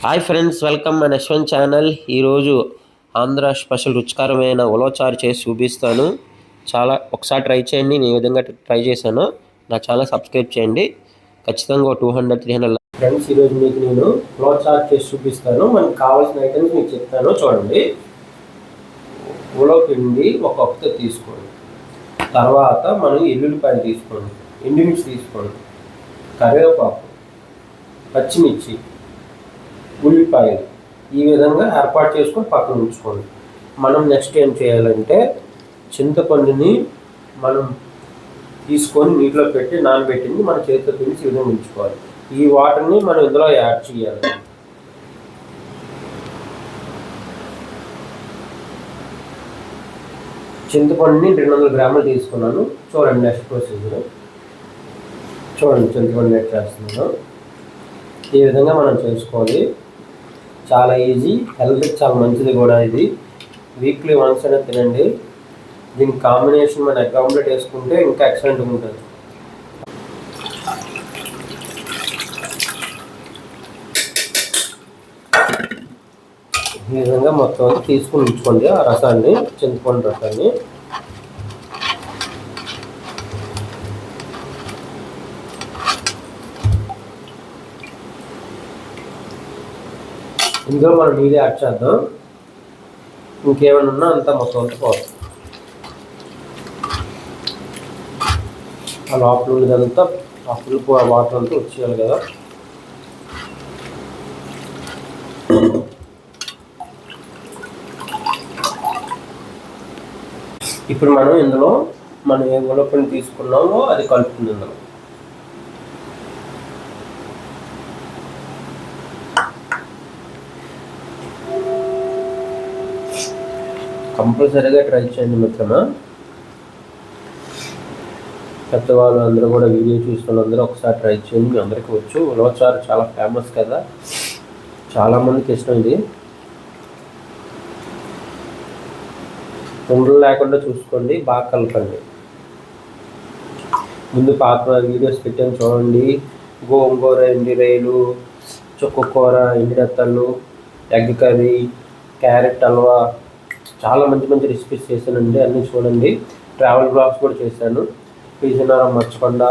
Hi friends, welcome my Yashwant channel. ఈరోజు Andhra special రుచికరమైన ఉలవచారు చేసి చూపిస్తాను. ఒకసారి ట్రై చేయండి. నేను ఈ విధంగా ట్రై చేశాను. నా ఛానల్ సబ్స్క్రైబ్ చేయండి. ఖచ్చితంగా 200-300 ఫ్రెండ్స్, ఈరోజు మీకు నేను ఉలవచారు చేసి చూపిస్తాను. మనకు కావాల్సిన ఐటమ్స్ మీకు చెప్తాను, చూడండి. ఉలవ పిండి ఒక కప్పుతో తీసుకోండి. తర్వాత మనం ఎల్లుల్లిపాయలు తీసుకోండి, ఎండుమిర్చి తీసుకోండి, కరివేపాకు, పచ్చిమిర్చి, ఉల్లిపాయలు ఈ విధంగా ఏర్పాటు చేసుకొని పక్కన ఉంచుకోండి. మనం నెక్స్ట్ ఏం చేయాలంటే చింతపండుని మనం తీసుకొని నీటిలో పెట్టి నానబెట్టింది మన చేతితో పిలిచి ఈ విధంగా ఉంచుకోవాలి. ఈ వాటర్ని మనం ఇందులో యాడ్ చేయాలి. చింతపండుని 200 గ్రాములు తీసుకున్నాను. చూడండి నెక్స్ట్ ప్రొసీజర్. చూడండి చింతపండు యాడ్ చేస్తున్నాను. ఈ విధంగా మనం చేసుకోవాలి. చాలా ఈజీ, హెల్త్కి చాలా మంచిది కూడా. ఇది వీక్లీ వన్స్ అయినా తినండి. దీనికి కాంబినేషన్ మన ఎగ్ ఆమ్లెట్ వేసుకుంటే ఇంకా ఎక్సలెంట్గా ఉంటుంది. ఈ విధంగా మొత్తం తీసుకుని ఉంచుకోండి ఆ రసాన్ని, చింతపండు రసాన్ని. ఇందులో మనం నీళ్ళు యాడ్ చేద్దాం. ఇంకేమైనా ఉన్నా అంతా మొత్తం అంతా పోతుంది. ఆ లోపల ఉన్నదంతా ఆ పులుపు ఆ వాటర్ అంతా వచ్చేయాలి కదా. ఇప్పుడు మనం ఇందులో ఏ ఉలవపిండి తీసుకున్నామో అది కలుపుతుంది. ఇందులో కంపల్సరీగా ట్రై చేయండి మిత్రమా. పెద్దవాళ్ళు అందరూ కూడా వీడియో చూస్తున్న అందరూ ఒకసారి ట్రై చేయండి. మీ అందరికీ వచ్చు. ఉలవచారు చాలా ఫేమస్ కదా, చాలామందికి ఇష్టం. ఇది ఉండలు లేకుండా చూసుకోండి, బాగా కలపండి. ముందు పాత వీడియోస్ పెట్టాను చూడండి. గోంగూర, ఎండి రైలు, చుక్కకూర, ఎండినత్తలు, ఎగ్ కర్రీ, క్యారెట్ హల్వా, చాలా మంచి మంచి రెసిపీస్ చేశానండి. అన్నీ చూడండి. ట్రావెల్ బ్లాగ్స్ కూడా చేశాను. విజయనగరం, మచ్చకొండ,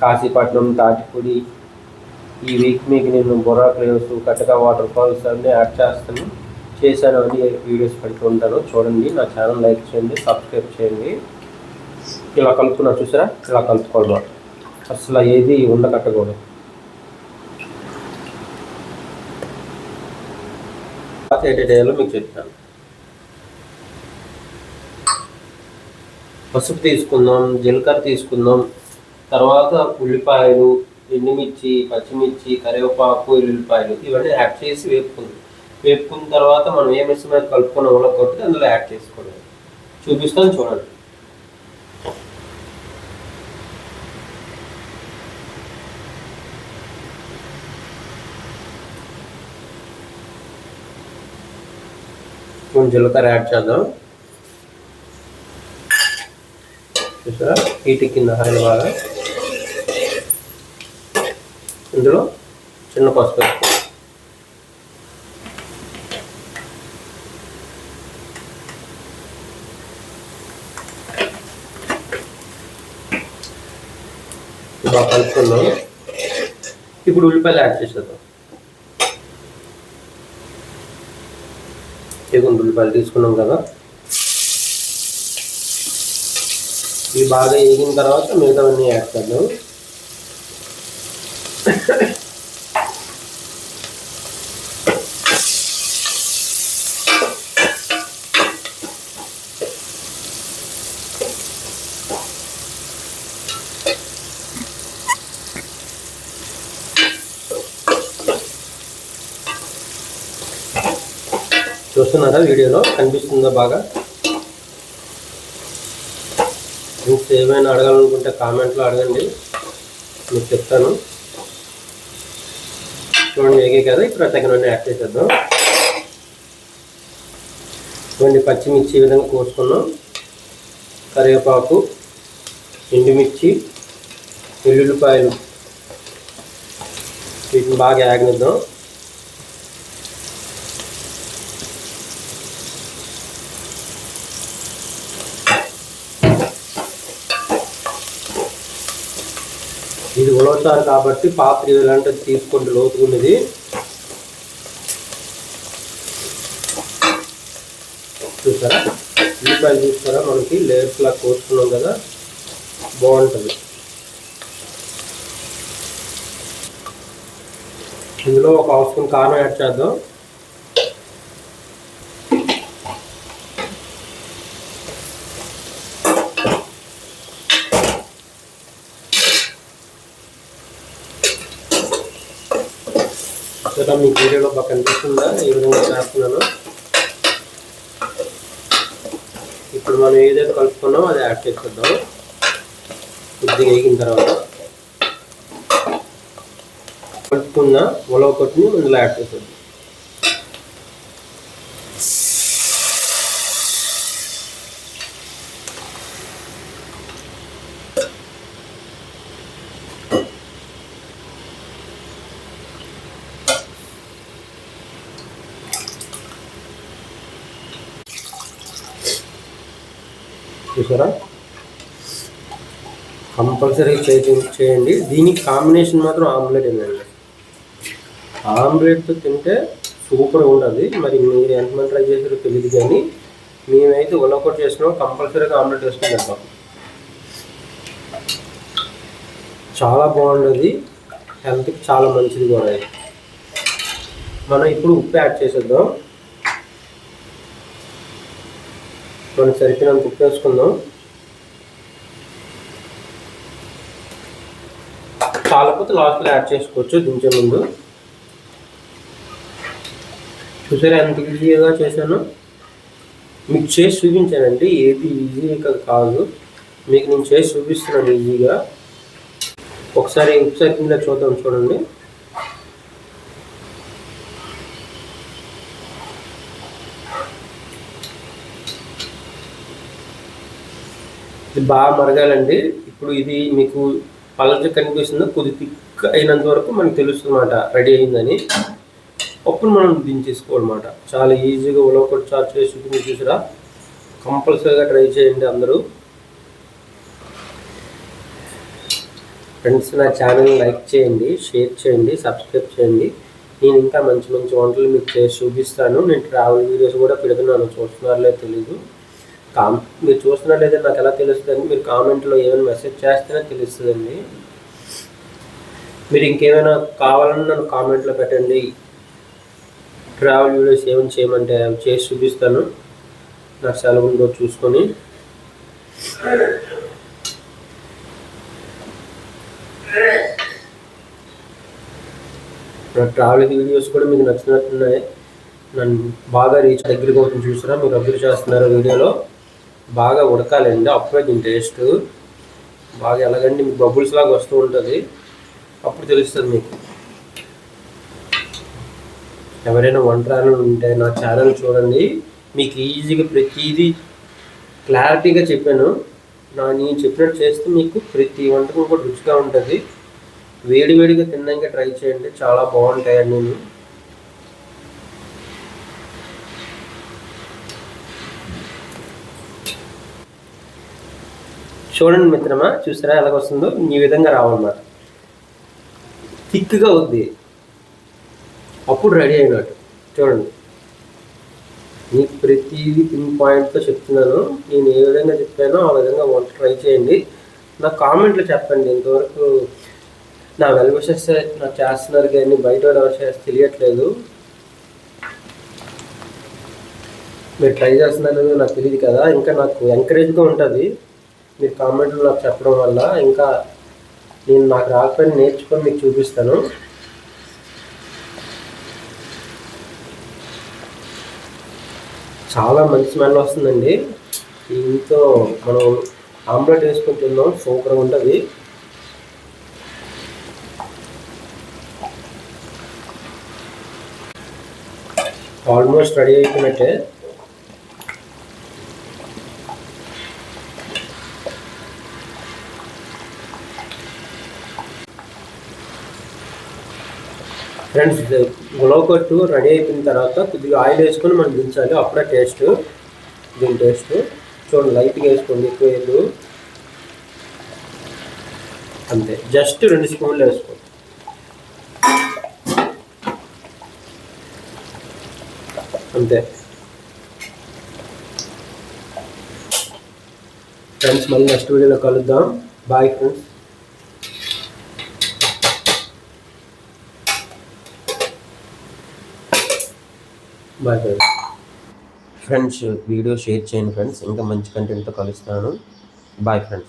కాశీపట్నం, తాటిపూడి. ఈ వీక్ మీకు నేను బొర్రా ప్లేస్, కటక వాటర్ ఫాల్స్ అన్నీ యాడ్ చేశాను. అన్ని వీడియోస్ పెడుతూ ఉంటాను. చూడండి. నా ఛానల్ లైక్ చేయండి, సబ్స్క్రైబ్ చేయండి. ఇలా కలుపుకున్నా చూసారా, ఇలా కలుపుకోవాలి. అసలు ఏది ఉండకట్టకూడదు. ఏటేయాలో మీకు చెప్తాను. పసుపు తీసుకుందాం, జీలకర్ర తీసుకుందాం, తర్వాత ఉల్లిపాయలు, ఎండుమిర్చి, పచ్చిమిర్చి, కరివేపాకు, ఎల్లుల్లిపాయలు ఇవన్నీ యాడ్ చేసి వేపుకున్న తర్వాత మనం ఏ మిశ్రమం మీద కలుపుకున్న ఉలవ కొట్టి అందులో యాడ్ చేసుకోవాలి. చూపిస్తాను చూడండి. కొంచెం జీలకర్ర యాడ్ చేద్దాం. చూసారా, హీట్ కింద ఆయిల్ బాగా. ఇందులో చిన్న పసుపు బాగా కలుపుకుందాం. ఇప్పుడు ఉల్లిపాయలు యాడ్ చేసేద్దాం. ఉల్లిపాయలు తీసుకున్నాం కదా, ఇవి బాగా వేగిన తర్వాత మిగతావన్నీ యాడ్ చేద్దాం. చూస్తున్నారా, వీడియోలో కనిపిస్తుందా బాగా? ఇంకా ఏమైనా అడగాలనుకుంటే కామెంట్లో అడగండి, మీకు చెప్తాను. చూడండి, ఏగే కదా. ఇప్పుడు తగినవన్నీ యాడ్ చేసేద్దాం. చూడండి, పచ్చిమిర్చి ఈ విధంగా కోసుకున్నాం, కరివేపాకు, ఎండుమిర్చి, వెల్లుల్లిపాయలు వీటిని బాగా యాగనిద్దాం. ఉలవచారు కాబట్టి పాత్ర ఇలాంటిది తీసుకోండి, లోతుకున్నది. చూసారా ఉల్లిపాయలు చూస్తారా, మనకి లేయర్స్ లా కోసుకున్నాం కదా, బాగుంటుంది. ఇందులో ఒక హాఫ్ స్పూన్ కారం యాడ్ చేద్దాం. మీకు వీడియోలో బాగా కనిపిస్తుందా ఏ విధంగా చేస్తున్నాను. ఇప్పుడు మనం ఏదైతే కలుపుకున్నామో అది యాడ్ చేసేద్దాం. కొద్దిగా వేగిన తర్వాత కలుపుకున్న ఉలవకొట్టుని ఇందులో యాడ్ చేసేద్దాం. చూసారా, కంపల్సరీ చేయండి. దీనికి కాంబినేషన్ మాత్రం ఆమ్లెట్ ఏంటండి. ఆమ్లెట్తో తింటే సూపర్గా ఉంటుంది. మరి మీరు ఎంతమంది ట్రై చేసారో తెలియదు, కానీ మేమైతే ఉలవకొట్టు చేసినాం, కంపల్సరీగా ఆమ్లెట్ వేసుకుని తింటాం. చాలా బాగుంటుంది, హెల్త్కి చాలా మంచిది కూడా. మనం ఇప్పుడు ఉప్పు యాడ్ చేసేద్దాం. మనం సరిపోయినంత ఉప్పు వేసుకుందాం. చాలకపోతే లాస్ట్లో యాడ్ చేసుకోవచ్చు దించే ముందు. చూసారా ఎంత ఈజీగా చేశాను. మీకు చేసి చూపించానండి, ఏది ఈజీగా కాదు, మీకు నేను చేసి చూపిస్తున్నాను ఈజీగా. ఒకసారి ఉప్పు సరిపోయిందా చూద్దాం, చూడండి. ఇది బాగా మరగాలండి. ఇప్పుడు ఇది మీకు పలచగా కనిపిస్తుందో, కొద్ది థిక్ అయినంత వరకు మనకు తెలుస్తుంది అన్నమాట రెడీ అయిందని. అప్పుడు మనం దించేసుకోవాలన్నమాట. చాలా ఈజీగా ఉలవకొట్టు చారు చేసి చూసారా, కంపల్సరీగా ట్రై చేయండి అందరూ. ఫ్రెండ్స్, నా ఛానల్ లైక్ చేయండి, షేర్ చేయండి, సబ్స్క్రైబ్ చేయండి. నేను ఇంకా మంచి మంచి వంటలు మీకు చేసి చూపిస్తాను. నేను ట్రావెల్ వీడియోస్ కూడా పెడుతున్నాను, చూస్తున్నారో లేదో తెలీదు. మీరు చూస్తున్నారు లేదని నాకు ఎలా తెలుస్తుందండి, మీరు కామెంట్లో ఏమైనా మెసేజ్ చేస్తేనే తెలుస్తుందండి. మీరు ఇంకేమైనా కావాలని నన్ను కామెంట్లో పెట్టండి. ట్రావెల్ వీడియోస్ ఏమైనా చేయమంటే అవి చేసి చూపిస్తాను, నాకు సెలవు ఉందో చూసుకొని. నా ట్రావెల్ వీడియోస్ కూడా మీకు నచ్చినట్టున్నాయి. నన్ను బాగా రీచ్ దగ్గరికి అవుతుంది. చూసారా, మీరు అబ్జర్వ్ చేస్తున్నారు, వీడియోలో బాగా ఉడకాలండి. అప్పుడే దీని టేస్ట్ బాగా ఎలాగండి మీకు బబుల్స్ లాగా వస్తూ ఉంటుంది, అప్పుడు తెలుస్తుంది మీకు. ఎవరైనా వంటరాలు ఉంటే నా ఛానల్ చూడండి, మీకు ఈజీగా ప్రతిదీ క్లారిటీగా చెప్పాను. నేను చెప్పినట్టు చేస్తే మీకు ప్రతి వంటకం కూడా రుచిగా ఉంటుంది. వేడివేడిగా తినడానికి ట్రై చేయండి, చాలా బాగుంటాయండి. నేను చూడండి మిత్రమా, చూసారా ఎలాగొస్తుందో, ఈ విధంగా రావాలన్నమాట. థిక్గా అవుద్ది, అప్పుడు రెడీ అయినట్టు. చూడండి, మీకు ప్రతిదీ పిన్ పాయింట్తో చెప్తున్నాను. నేను ఏ విధంగా చెప్పానో ఆ విధంగా వంట ట్రై చేయండి. నాకు కామెంట్లో చెప్పండి. ఇంతవరకు నా వెల్ విషెస్ నాకు చేస్తున్నారు, కానీ బయట ఎవరు చేస్తే తెలియట్లేదు. మీరు ట్రై చేస్తున్నారు నాకు తెలియదు కదా, ఇంకా నాకు ఎంకరేజ్గా ఉంటుంది మీరు కామెంట్లో నాకు చెప్పడం వల్ల. ఇంకా నేను నాకు రాకపోయినా నేర్చుకొని మీకు చూపిస్తాను. చాలా మంచి స్మెల్ వస్తుందండి. దీంతో మనం ఆమ్లెట్ వేసుకొని తిన్నాం, సూపర్గా ఉంటుంది. ఆల్మోస్ట్ రెడీ అయిపోయినట్టే. ఫ్రెండ్స్, ఉలవకొట్టు రెడీ అయిపోయిన తర్వాత కొద్దిగా ఆయిల్ వేసుకొని మనం దించాలి, అప్పుడే టేస్ట్. దీని టేస్ట్ చూడండి, లైట్గా వేసుకోండి, ఎక్కువ వేయద్దు. అంతే, జస్ట్ 2 స్పూన్లు వేసుకో. అంతే ఫ్రెండ్స్, మళ్ళీ నెక్స్ట్ వీడియోలో కలుద్దాం. Bye friends. Bye friends. Friends video share చేయండి ఫ్రెండ్స్, ఇంకా మంచి కంటెంట్తో కలుస్తాను. Bye friends.